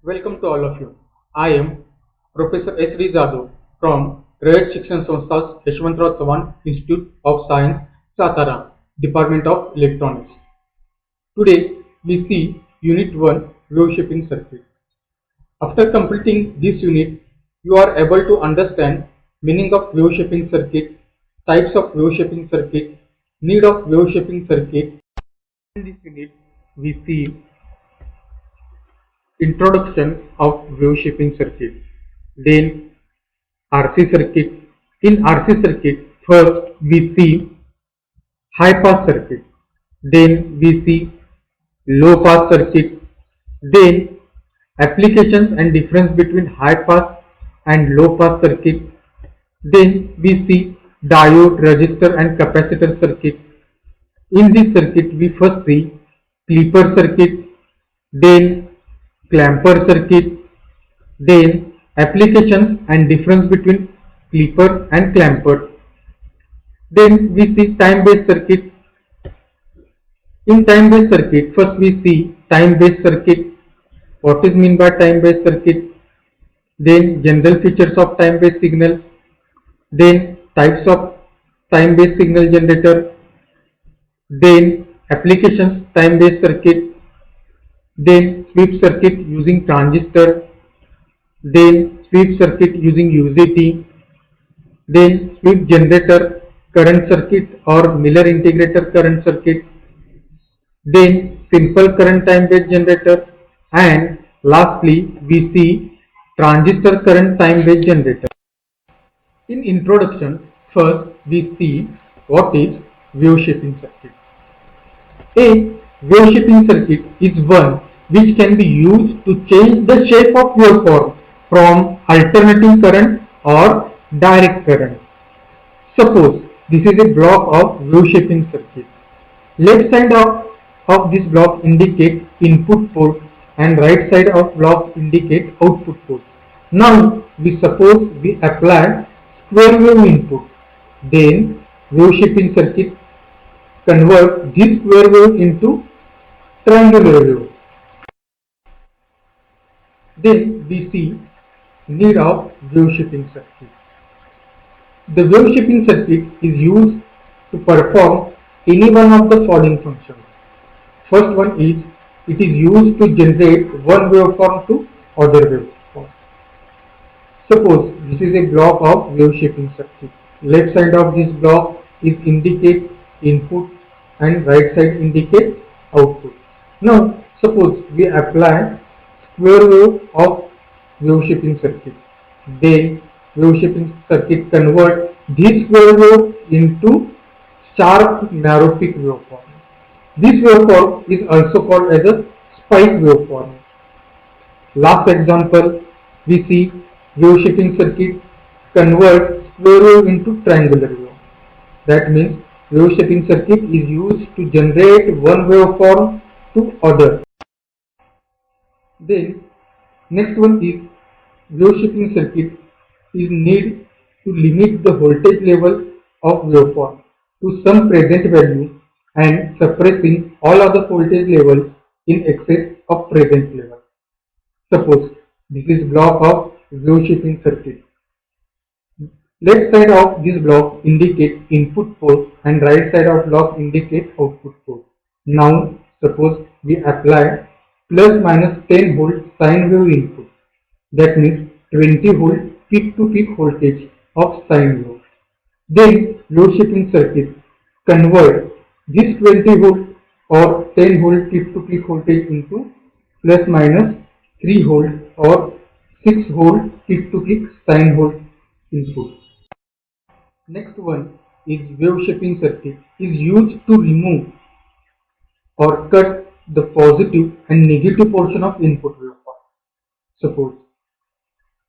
Welcome to all of you. I am Professor S. V. Jadhav from Rayat Shikshan Sanstha's Yashwantrao Chavan Institute of Science, Satara, Department of Electronics. Today we see Unit 1 Wave Shaping Circuit. After completing this unit, you are able to understand meaning of wave shaping circuit, types of wave shaping circuit, need of wave shaping circuit. In this unit, we see introduction of wave shaping circuit, then RC circuit. In RC circuit, first we see high pass circuit, then we see low pass circuit, then applications and difference between high pass and low pass circuit, then we see diode, resistor and capacitor circuit. In this circuit, we first see clipper circuit, then clamper circuit, then applications and difference between clipper and clamper. Then we see time-based circuit. In time-based circuit, first we see time-based circuit. What is meant by time-based circuit? Then general features of time-based signal. Then types of time-based signal generator. Then applications time-based circuit. Then sweep circuit using transistor. Then sweep circuit using UJT. Then sweep generator current circuit or Miller integrator current circuit, then simple current time based generator, and lastly we see transistor current time based generator. In introduction, first we see what is wave shaping circuit. A wave shaping circuit is one which can be used to change the shape of waveform from alternating current or direct current. Suppose this is a block of wave shaping circuit. Left side of this block indicates input port and right side of block indicates output port. Now we suppose we apply square wave input. Then wave shaping circuit convert this square wave into triangular wave. Then we see need of wave shaping circuit. The wave shaping circuit is used to perform any one of the following functions. First one is it is used to generate one waveform to other waveform. Suppose this is a block of wave shaping circuit. Left side of this block is indicate input and right side indicates output. Now suppose we apply square wave of wave shaping circuit. Then wave shaping circuit convert this square wave into sharp narrow peak waveform. This waveform is also called as a spike waveform. Last example, we see wave shaping circuit convert square wave into triangular wave. That means wave shaping circuit is used to generate one waveform to other. Then next one is wave shaping circuit is need to limit the voltage level of waveform to some present value and suppressing all other voltage levels in excess of present level. Suppose this is block of wave shaping circuit. Left side of this block indicates input port and right side of block indicates output port. Now suppose we apply plus minus 10 volt sine wave input. That means 20 volt peak to peak voltage of sine wave. Then wave shaping circuit convert this 20 volt or 10 volt peak to peak voltage into plus minus 3 volt or 6 volt peak to peak sine volt input. Next one is wave shaping circuit is used to remove or cut the positive and negative portion of input waveform. Suppose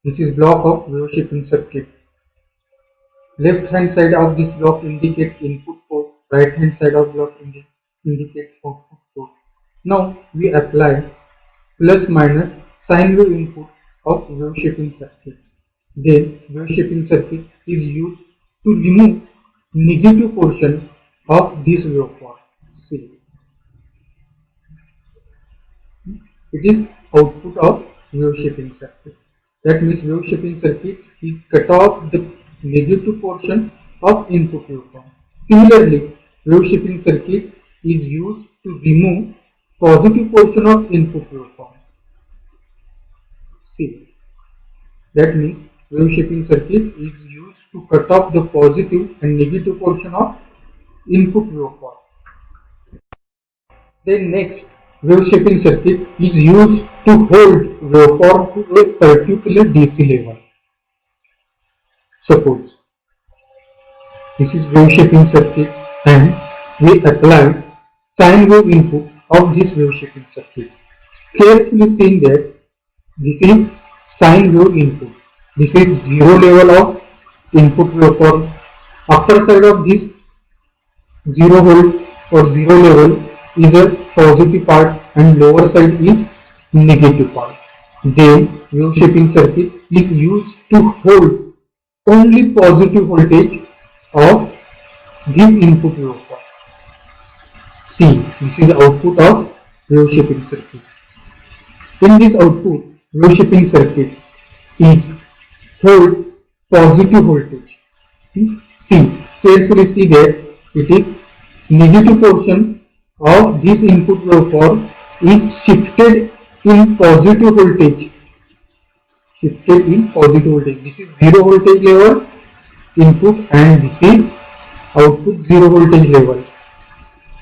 this is block of wave shaping circuit. Left hand side of this block indicates input port, right hand side of block indicates output port. Now we apply plus minus sine wave input of wave shaping circuit. Then wave shaping circuit is used to remove negative portion of this waveform. See, it is output of wave shaping circuit. That means wave shaping circuit is cut off the negative portion of input waveform. Similarly, wave shaping circuit is used to remove positive portion of input waveform. See, that means wave shaping circuit is used to cut off the positive and negative portion of input waveform. Then next, wave shaping circuit is used to hold waveform to a particular DC level. Suppose this is wave shaping circuit and we apply sine wave input of this wave shaping circuit. Carefully think that this is sine wave input. This is zero level of input waveform. Upper side of this 0 volt or 0 level is a positive part and lower side is negative part. Then wave shaping circuit is used to hold only positive voltage of this input waveform. See, this is the output of wave shaping circuit. In this output, wave shaping circuit is hold positive voltage. See, carefully see that it is negative portion of this input waveform is shifted in positive voltage. Shifted in positive voltage. This is 0 voltage level input and this is output 0 voltage level.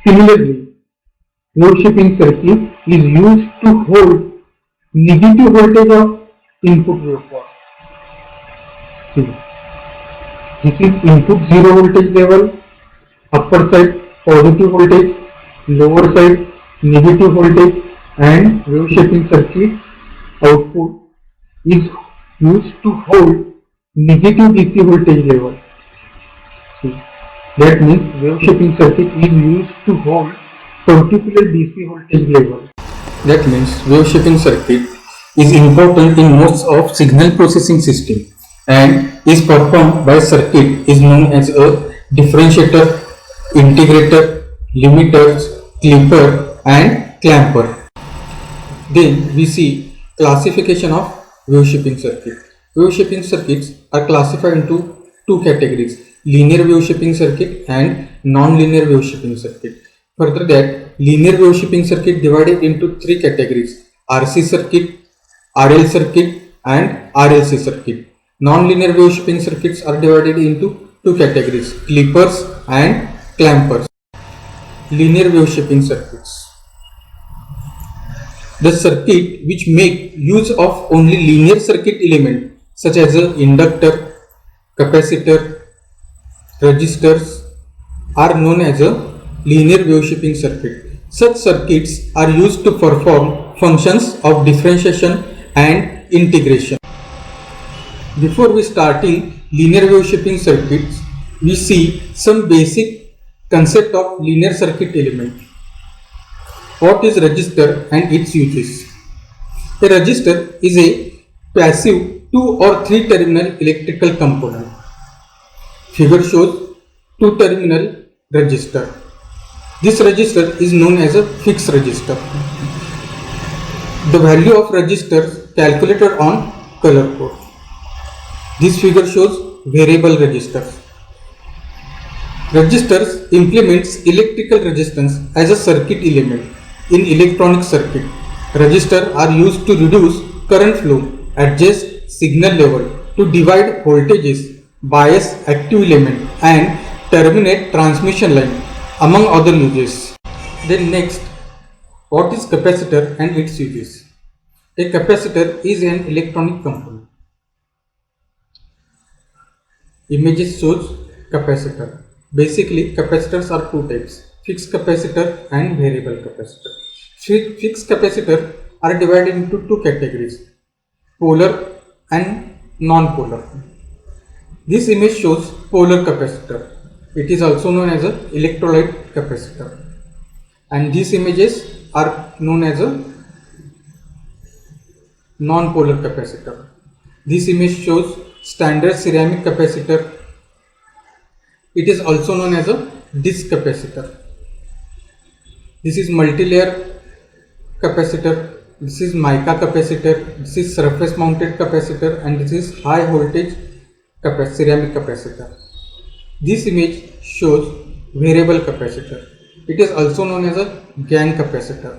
Similarly, wave shaping circuit is used to hold negative voltage of input waveform. See, this is input 0 voltage level, upper side positive voltage, lower side negative voltage, and wave shaping circuit output is used to hold negative DC voltage level. See, that means wave shaping circuit is used to hold particular DC voltage level. That means wave shaping circuit is important in most of signal processing system and is performed by circuit is known as a differentiator, integrator, limiters, clipper and clamper. Then we see classification of wave shaping circuit. Wave shaping circuits are classified into two categories: linear wave shaping circuit and non-linear wave shaping circuit. Further that, linear wave shaping circuit divided into three categories: RC circuit, RL circuit and RLC circuit. Non-linear wave shaping circuits are divided into two categories: clippers and clampers. Linear wave shaping circuits. The circuit which make use of only linear circuit element such as a inductor, capacitor, resistors are known as a linear wave shaping circuit. Such circuits are used to perform functions of differentiation and integration. Before we starting linear wave shaping circuits, we see some basic concept of linear circuit element. What is resistor and its uses? A resistor is a passive 2 or 3 terminal electrical component. Figure shows 2 terminal resistor. This resistor is known as a fixed resistor. The value of resistor calculated on color code. This figure shows variable resistors. Resistors implements electrical resistance as a circuit element in electronic circuit. Resistors are used to reduce current flow, adjust signal level, to divide voltages, bias active element and terminate transmission line, among other uses. Then next, what is capacitor and its uses? A capacitor is an electronic component. Images shows capacitor. Basically, capacitors are two types: fixed capacitor and variable capacitor. Fixed capacitor are divided into two categories: polar and non-polar. This image shows polar capacitor. It is also known as an electrolyte capacitor. And these images are known as a non-polar capacitor. This image shows standard ceramic capacitor. It is also known as a disc capacitor. This is multi-layer capacitor. This is mica capacitor, this is surface mounted capacitor, and this is high voltage ceramic capacitor. This image shows variable capacitor. It is also known as a gang capacitor.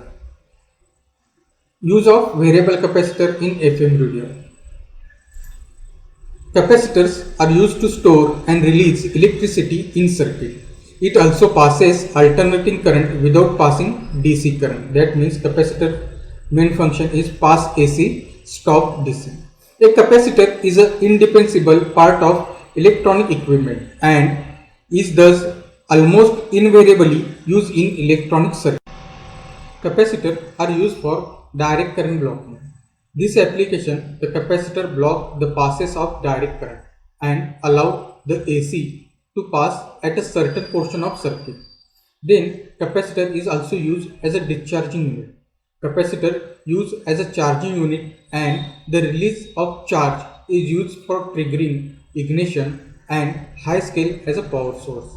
Use of variable capacitor in FM radio. Capacitors are used to store and release electricity in circuit. It also passes alternating current without passing DC current. That means capacitor main function is pass AC, stop DC. A capacitor is an indispensable part of electronic equipment and is thus almost invariably used in electronic circuit. Capacitors are used for direct current blocking. This application, the capacitor block the passes of direct current and allow the AC to pass at a certain portion of circuit. Then capacitor is also used as a discharging unit. Capacitor used as a charging unit, and the release of charge is used for triggering ignition and high scale as a power source.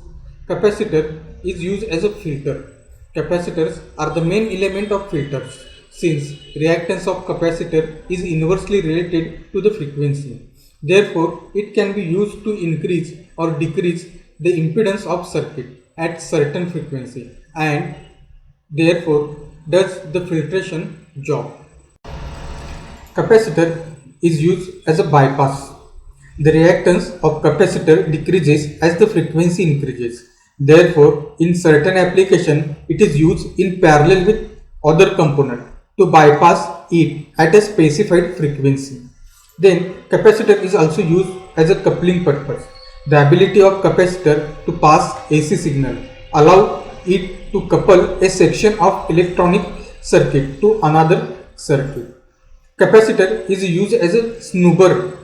Capacitor is used as a filter. Capacitors are the main element of filters, since reactance of capacitor is inversely related to the frequency. Therefore, it can be used to increase or decrease the impedance of circuit at certain frequency, and therefore does the filtration job. Capacitor is used as a bypass. The reactance of capacitor decreases as the frequency increases. Therefore, in certain application, it is used in parallel with other component to bypass it at a specified frequency. Then, capacitor is also used as a coupling purpose. The ability of capacitor to pass AC signal allow it to couple a section of electronic circuit to another circuit. Capacitor is used as a snubber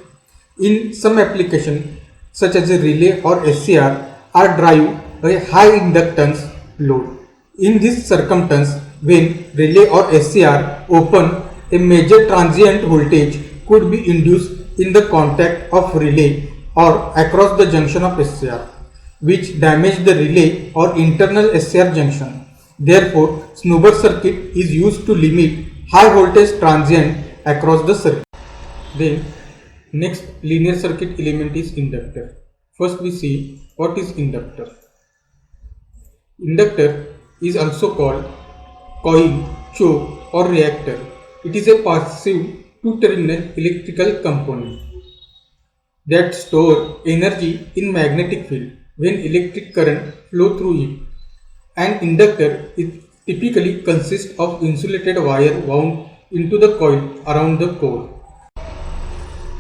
in some application such as a relay or SCR or drive a high inductance load. In this circumstance, when relay or SCR open, a major transient voltage could be induced in the contact of relay or across the junction of SCR, which damage the relay or internal SCR junction. Therefore, snubber circuit is used to limit high voltage transient across the circuit. Then, next linear circuit element is inductor. First we see what is inductor. Inductor is also called coil, choke or reactor. It is a passive two-terminal electrical component that store energy in magnetic field when electric current flow through it. An inductor typically consists of insulated wire wound into the coil around the core.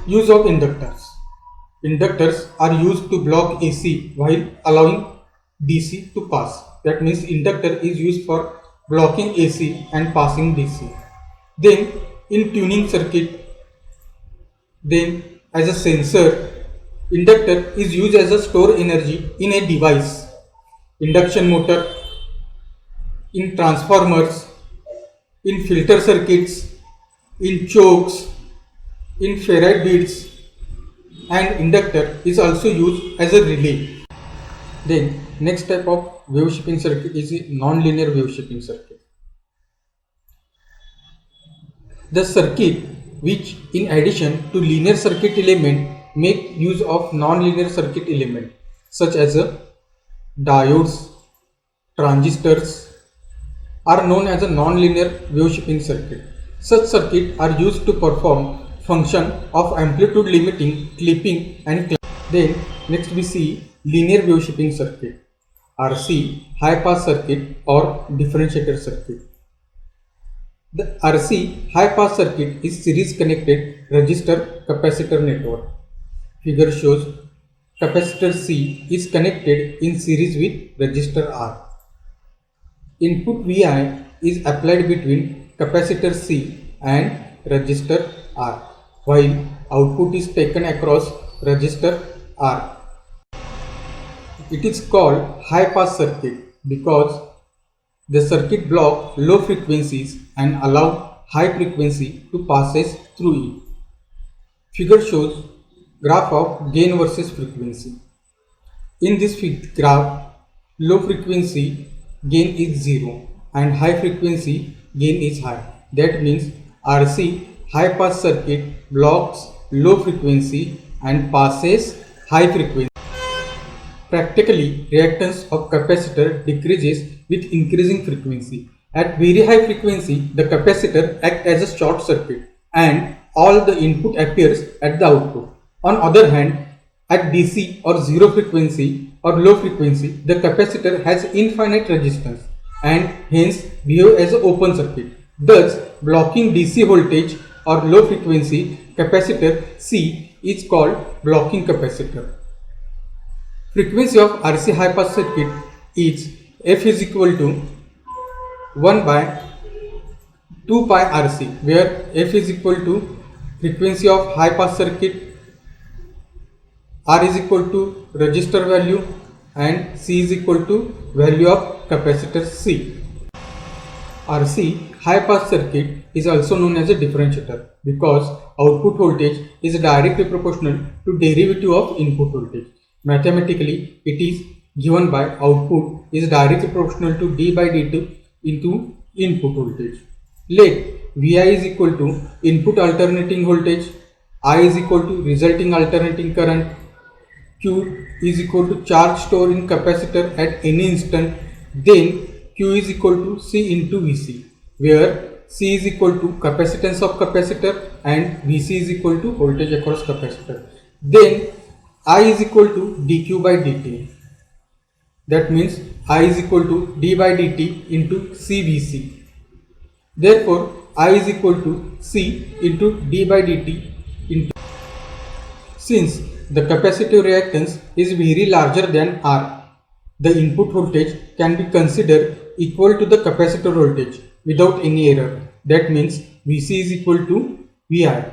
Use of inductors. Inductors are used to block AC while allowing DC to pass. That means inductor is used for blocking AC and passing DC. Then in tuning circuit, then as a sensor, inductor is used as a store energy in a device. Induction motor, in transformers, in filter circuits, in chokes, in ferrite beads, and inductor is also used as a relay. Then next type of wave shaping circuit is a non-linear wave shaping circuit. The circuit which in addition to linear circuit element make use of non-linear circuit element such as diodes, transistors are known as a non-linear wave shaping circuit. Such circuits are used to perform function of amplitude limiting, clipping and Then next we see linear wave shaping circuit, RC, high pass circuit or differentiator circuit. The RC high pass circuit is series connected resistor capacitor network. Figure shows capacitor C is connected in series with resistor R. Input Vi is applied between capacitor C and resistor R, while output is taken across resistor R. It is called high pass circuit because the circuit block low frequencies and allow high frequency to passes through it. Figure shows graph of gain versus frequency. In this graph, low frequency gain is 0 and high frequency gain is high. That means RC high pass circuit blocks low frequency and passes high frequency. Practically, reactance of capacitor decreases with increasing frequency. At very high frequency, the capacitor acts as a short circuit and all the input appears at the output. On other hand, at DC or zero frequency or low frequency, the capacitor has infinite resistance and hence behave as an open circuit. Thus, blocking DC voltage or low frequency capacitor C is called blocking capacitor. Frequency of RC high pass circuit is F is equal to 1 by 2 pi RC, where F is equal to frequency of high pass circuit, R is equal to resistor value and C is equal to value of capacitor C. RC high pass circuit is also known as a differentiator because output voltage is directly proportional to derivative of input voltage. Mathematically, it is given by output is directly proportional to d by dt into input voltage. Let Vi is equal to input alternating voltage, I is equal to resulting alternating current, Q is equal to charge stored in capacitor at any instant, then Q is equal to C into Vc, where C is equal to capacitance of capacitor and Vc is equal to voltage across capacitor. Then I is equal to dq by dt. That means I is equal to d by dt into CVC. Therefore, I is equal to C into d by dt into. Since the capacitive reactance is very larger than R, the input voltage can be considered equal to the capacitor voltage without any error. That means Vc is equal to Vi.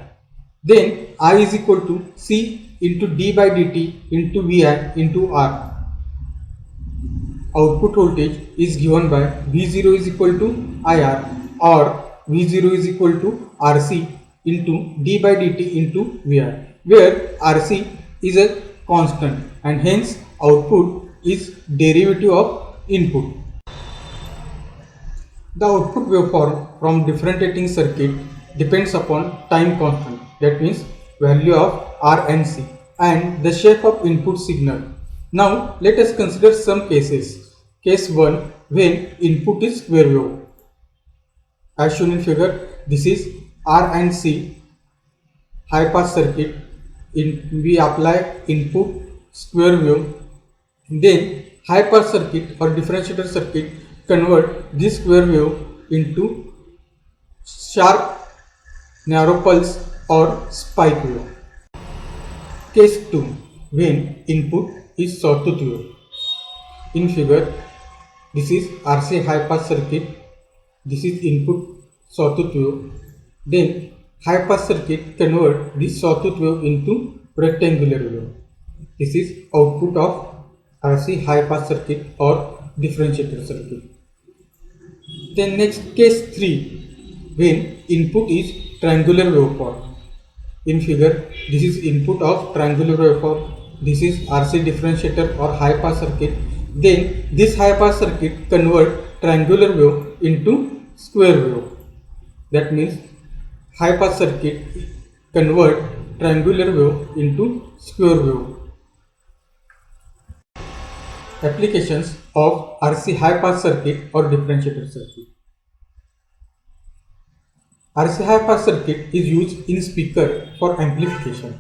Then I is equal to C into d by dt into Vi into R. Output voltage is given by V0 is equal to IR or V0 is equal to RC into d by dt into Vi, where RC is a constant and hence output is derivative of input. The output waveform from differentiating circuit depends upon time constant, that means value of R and C, and the shape of input signal. Now let us consider some cases. Case 1, when input is square wave. As shown in figure, this is R and C high pass circuit. We apply input square wave, then high pass circuit or differentiator circuit convert this square wave into sharp narrow pulse or spike wave. Case 2, when input is sawtooth wave. In figure, this is RC high pass circuit, this is input sawtooth wave, then high pass circuit convert this sawtooth wave into rectangular wave. This is output of RC high pass circuit or differentiator circuit. Then next, case 3, when input is triangular waveform. In figure, this is input of triangular waveform, this is RC differentiator or high pass circuit. Then this high pass circuit convert triangular wave into square wave. That means high pass circuit convert triangular wave into square wave. Applications of RC high pass circuit or differentiator circuit. RC high pass circuit is used in speaker for amplification.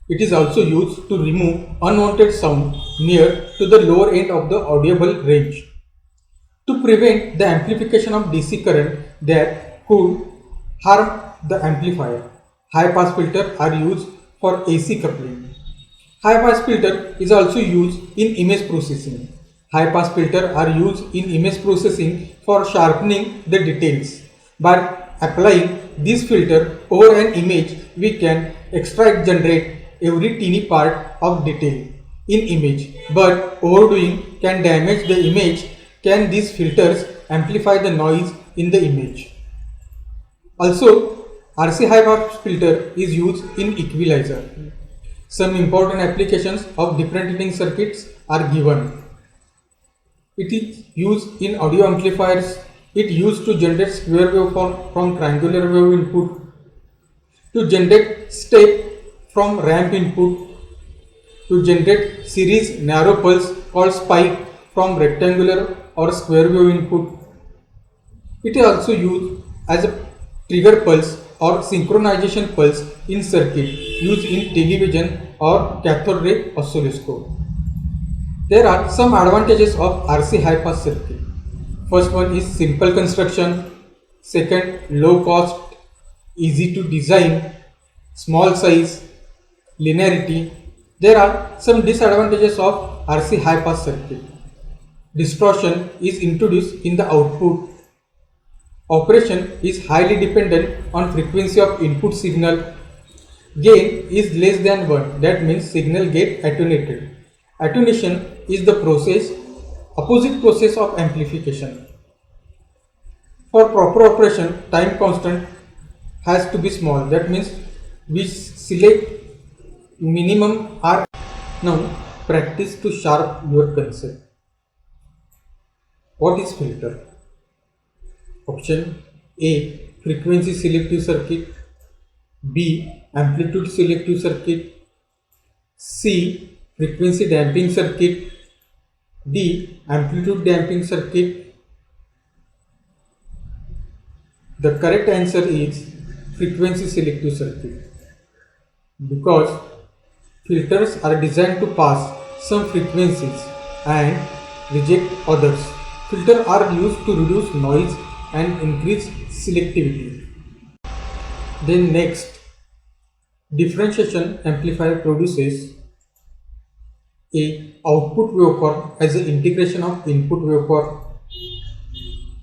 It is also used to remove unwanted sound near to the lower end of the audible range. To prevent the amplification of DC current that could harm the amplifier, high pass filters are used for AC coupling. High pass filter is also used in image processing. High pass filters are used in image processing for sharpening the details. By applying this filter over an image, we can generate every teeny part of detail in image, but overdoing can damage the image. Can these filters amplify the noise in the image? Also, RC high pass filter is used in equalizer. Some important applications of differentiating circuits are given. It is used in audio amplifiers, it used to generate square waveform from triangular wave input, to generate step from ramp input, to generate series narrow pulse called spike from rectangular or square wave input. It is also used as a trigger pulse or synchronization pulse in circuit used in television or cathode ray oscilloscope. There are some advantages of RC high pass circuit. First one is simple construction. Second, low cost, easy to design, small size, linearity. There are some disadvantages of RC high pass circuit. Distortion is introduced in the output. Operation is highly dependent on frequency of input signal. Gain is less than 1, that means signal get attenuated. Attenuation is the opposite process of amplification. For proper operation, time constant has to be small, that means we select minimum R. Now practice to sharp your concept. What is filter? Option A, frequency selective circuit. B, amplitude selective circuit. C, frequency damping circuit. D, amplitude damping circuit. The correct answer is frequency selective circuit, because filters are designed to pass some frequencies and reject others. Filters are used to reduce noise and increase selectivity. Then next, differentiation amplifier produces A, output waveform as an integration of input waveform.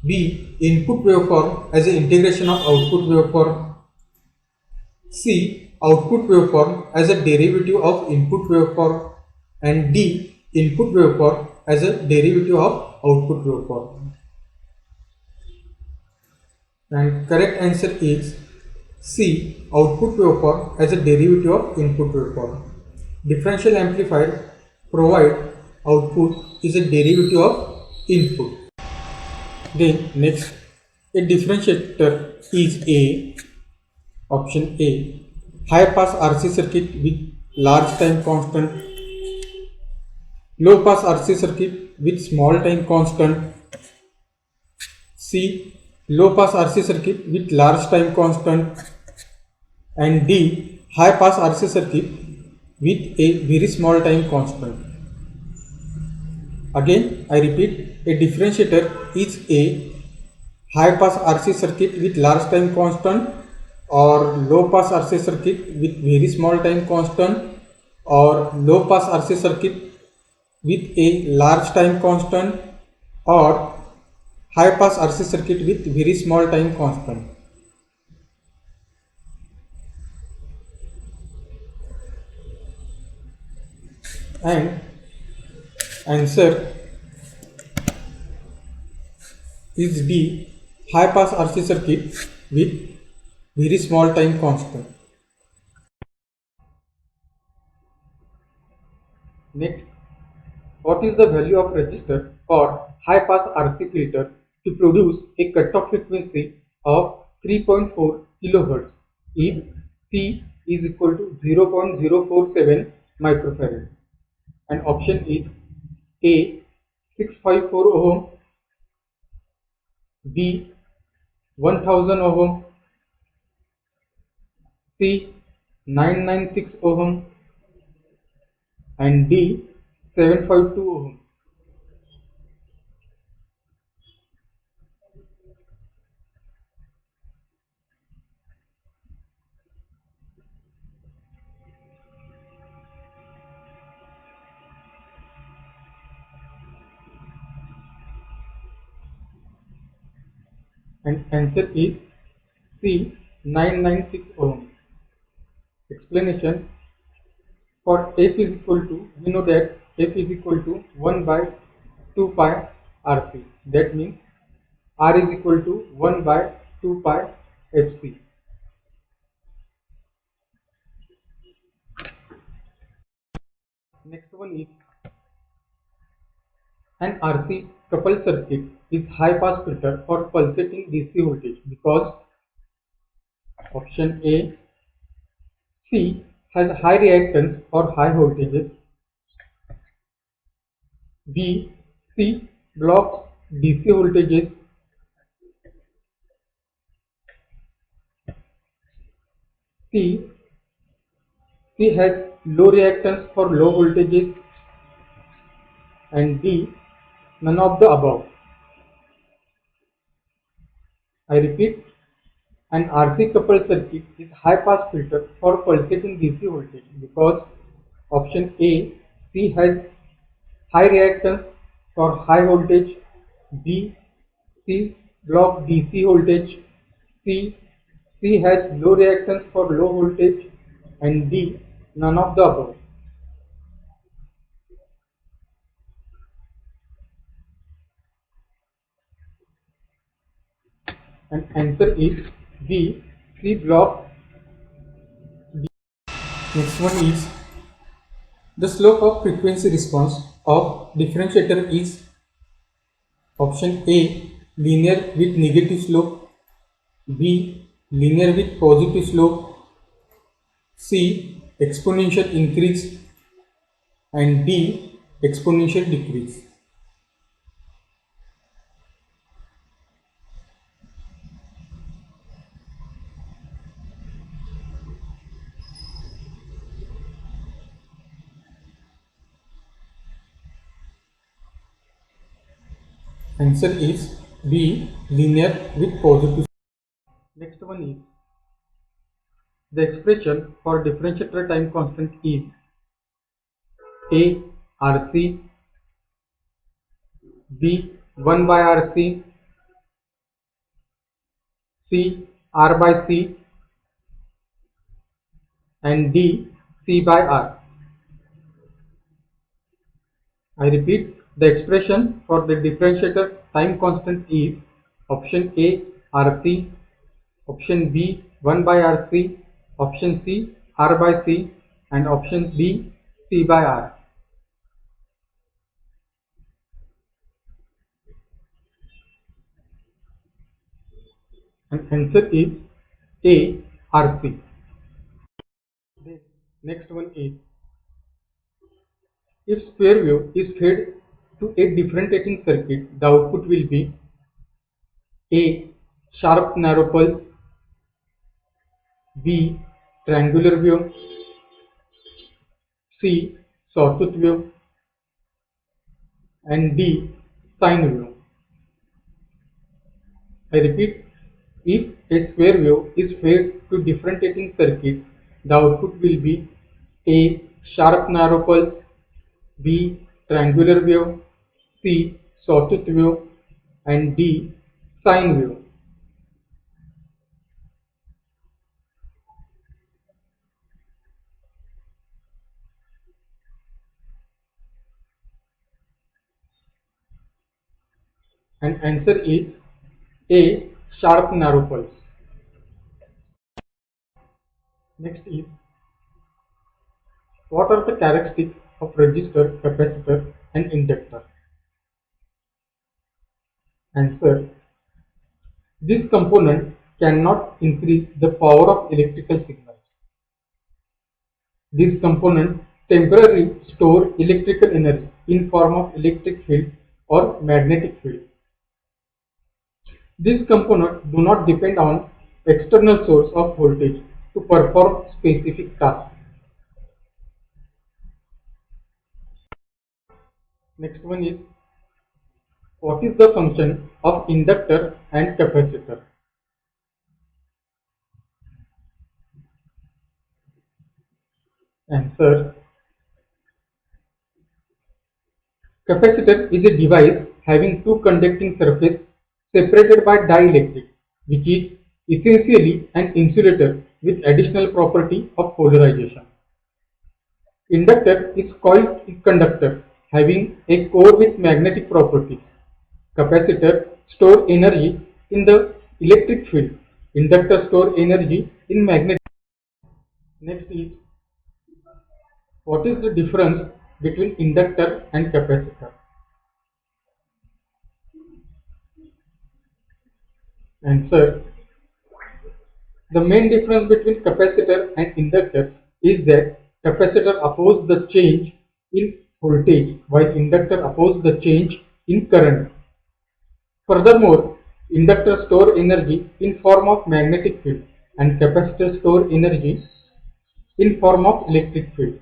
B, input waveform as an integration of output waveform. C, output waveform as a derivative of input waveform. And D, input waveform as a derivative of output waveform. And correct answer is C, output waveform as a derivative of input waveform. Differential amplifier provide output is a derivative of input. Then next, a differentiator is A. Option A, high pass RC circuit with large time constant, low pass RC circuit with small time constant. C, low pass RC circuit with large time constant. And D, high pass RC circuit with a very small time constant. Again I repeat, a differentiator is A, high pass RC circuit with large time constant, or low pass RC circuit with very small time constant, or low pass RC circuit with a large time constant, or high pass RC circuit with very small time constant. And answer is D, high pass RC circuit with very small time constant. Next, what is the value of resistor for high pass RC filter to produce a cutoff frequency of 3.4 kHz if C is equal to 0.047 microfarad? And option is A, 654 ohm, B, 1000 ohm, C, 996 ohm, and D, 752 ohm. And answer is C, 996 ohm. Explanation: for F is equal to, we know that F is equal to 1 by 2 pi RC. That means R is equal to 1 by 2 pi FC. Next one is An RC coupled circuit is high pass filter for pulsating DC voltage because option A, C has high reactance or high voltages, B, C blocks DC voltages, C, C has low reactance for low voltages, and D, none of the above. I repeat, an RC coupled circuit is high pass filter for pulsating DC voltage because option A, C has high reactance for high voltage, B, C block DC voltage, C, C has low reactance for low voltage, and D, none of the above. And answer is B, C block. Next one is the slope of frequency response of differentiator is option A, linear with negative slope, B, linear with positive slope, C, exponential increase, and D, exponential decrease. Answer is B, linear with positive. Next one is the expression for differentiator time constant is A, RC, B, 1 by RC, C, R by C, and D, C by R. I repeat, the expression for the differentiator time constant is option A, RC, option B, 1 by RC, option C, R by C, and option D, C by R. And answer is A, RC. The next one is, if square wave is fed to a differentiating circuit, the output will be A, sharp narrow pulse, B, triangular wave, C, sawtooth wave, and D, sine wave. I repeat, if a square wave is fed to differentiating circuit, the output will be A, sharp narrow pulse, B, triangular wave, C, sawtooth wave, and D, sine wave. And answer is A, sharp narrow pulse. Next is, what are the characteristics of resistor, capacitor, and inductor? Answer, this component cannot increase the power of electrical signals. These components temporarily store electrical energy in form of electric field or magnetic field. These components do not depend on external source of voltage to perform specific tasks. Next one is, what is the function of inductor and capacitor? Answer, capacitor is a device having two conducting surfaces separated by dielectric, which is essentially an insulator with additional property of polarization. Inductor is coiled conductor having a core with magnetic properties. Capacitor store energy in the electric field. Inductor store energy in magnetic. Next is, what is the difference between inductor and capacitor? Answer. The main difference between capacitor and inductor is that capacitor opposes the change in voltage while inductor opposes the change in current. Furthermore, inductor store energy in form of magnetic field and capacitor store energy in form of electric field.